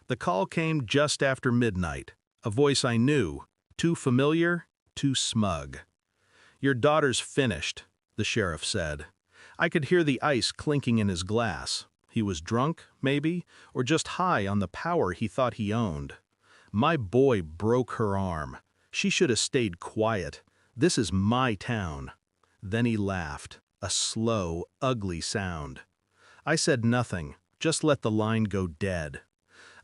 The call came just after midnight, a voice I knew, too familiar, too smug. "Your daughter's finished," the sheriff said. I could hear the ice clinking in his glass. He was drunk, maybe, or just high on the power he thought he owned. "My boy broke her arm. She should have stayed quiet. This is my town." Then he laughed, a slow, ugly sound. I said nothing, just let the line go dead.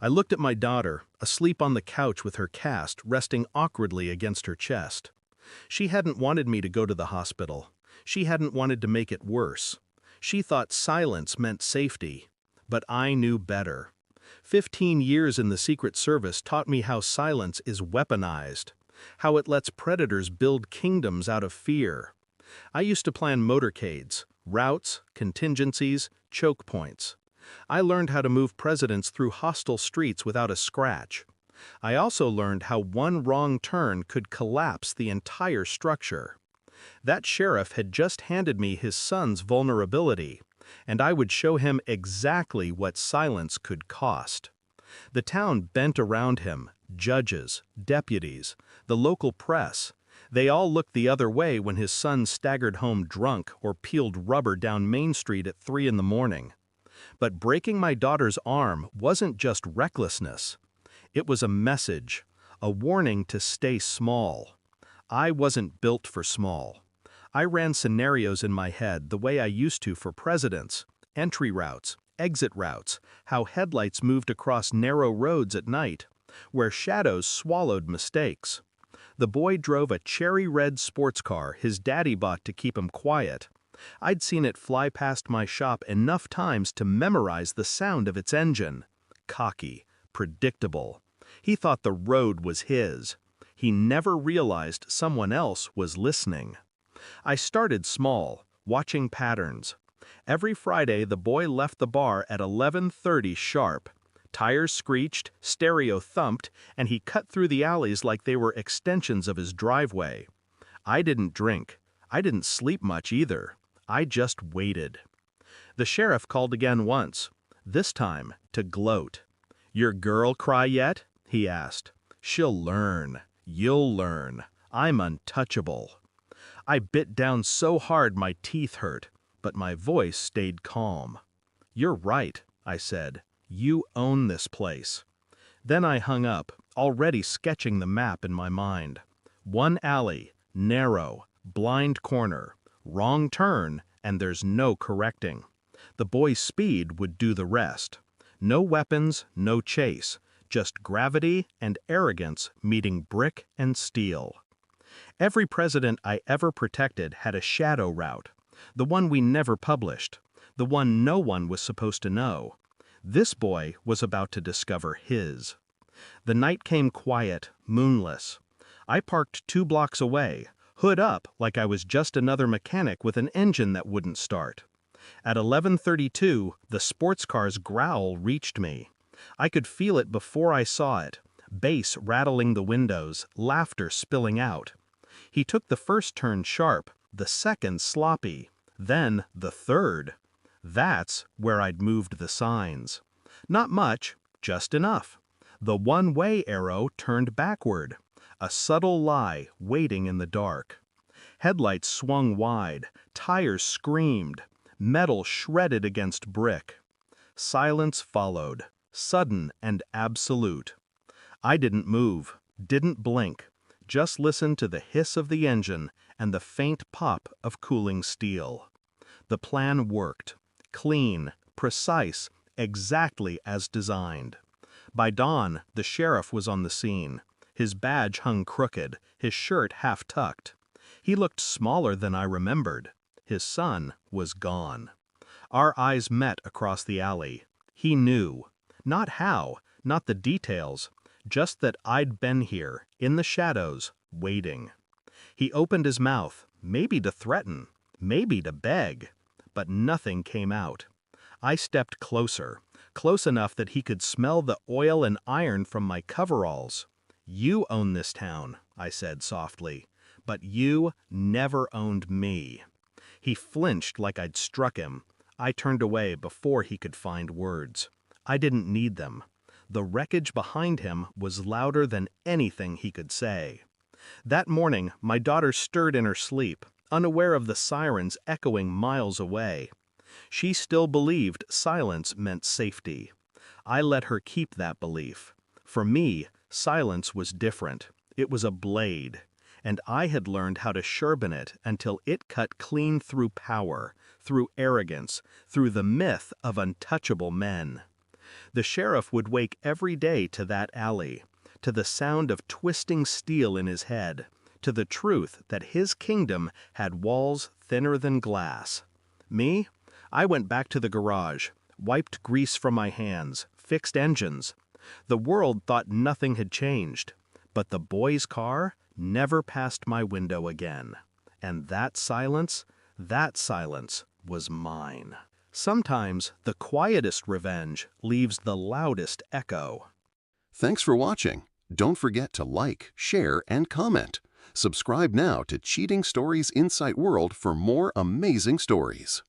I looked at my daughter, asleep on the couch with her cast resting awkwardly against her chest. She hadn't wanted me to go to the hospital. She hadn't wanted to make it worse. She thought silence meant safety. But I knew better. 15 years in the Secret Service taught me how silence is weaponized, how it lets predators build kingdoms out of fear. I used to plan motorcades, routes, contingencies, choke points. I learned how to move presidents through hostile streets without a scratch. I also learned how one wrong turn could collapse the entire structure. That sheriff had just handed me his son's vulnerability, and I would show him exactly what silence could cost. The town bent around him, judges, deputies, the local press. They all looked the other way when his son staggered home drunk or peeled rubber down Main Street at 3 in the morning. But breaking my daughter's arm wasn't just recklessness. It was a message, a warning to stay small. I wasn't built for small. I ran scenarios in my head the way I used to for presidents, entry routes, exit routes, how headlights moved across narrow roads at night, where shadows swallowed mistakes. The boy drove a cherry red sports car his daddy bought to keep him quiet. I'd seen it fly past my shop enough times to memorize the sound of its engine. Cocky, predictable. He thought the road was his. He never realized someone else was listening. I started small, watching patterns. Every Friday the boy left the bar at 11:30 sharp. Tires screeched, stereo thumped, and he cut through the alleys like they were extensions of his driveway. I didn't drink. I didn't sleep much either. I just waited. The sheriff called again once, this time to gloat. "Your girl cry yet?" he asked. "She'll learn. You'll learn. I'm untouchable." I bit down so hard my teeth hurt, but my voice stayed calm. "You're right," I said. "You own this place." Then I hung up, already sketching the map in my mind. One alley, narrow, blind corner, wrong turn, and there's no correcting. The boy's speed would do the rest. No weapons, no chase, just gravity and arrogance meeting brick and steel. Every president I ever protected had a shadow route, the one we never published, the one no one was supposed to know. This boy was about to discover his. The night came quiet, moonless. I parked 2 blocks away, hood up like I was just another mechanic with an engine that wouldn't start. At 11:32, the sports car's growl reached me. I could feel it before I saw it, bass rattling the windows, laughter spilling out. He took the first turn sharp, the second sloppy, then the third. That's where I'd moved the signs. Not much, just enough. The one-way arrow turned backward, a subtle lie waiting in the dark. Headlights swung wide, tires screamed, metal shredded against brick. Silence followed, sudden and absolute. I didn't move, didn't blink, just listened to the hiss of the engine and the faint pop of cooling steel. The plan worked. Clean, precise, exactly as designed. By dawn, the sheriff was on the scene. His badge hung crooked, his shirt half tucked. He looked smaller than I remembered. His son was gone. Our eyes met across the alley. He knew. Not how, not the details, just that I'd been here, in the shadows, waiting. He opened his mouth, maybe to threaten, maybe to beg, but nothing came out. I stepped closer, close enough that he could smell the oil and iron from my coveralls. "You own this town," I said softly, "but you never owned me." He flinched like I'd struck him. I turned away before he could find words. I didn't need them. The wreckage behind him was louder than anything he could say. That morning, my daughter stirred in her sleep, unaware of the sirens echoing miles away. She still believed silence meant safety. I let her keep that belief. For me, silence was different. It was a blade, and I had learned how to sharpen it until it cut clean through power, through arrogance, through the myth of untouchable men. The sheriff would wake every day to that alley, to the sound of twisting steel in his head, to the truth that his kingdom had walls thinner than glass. Me? I went back to the garage, wiped grease from my hands, fixed engines. The world thought nothing had changed, but the boy's car never passed my window again. And that silence was mine. Sometimes the quietest revenge leaves the loudest echo. Thanks for watching. Don't forget to like, share, and comment. Subscribe now to Cheating Stories Insight World for more amazing stories.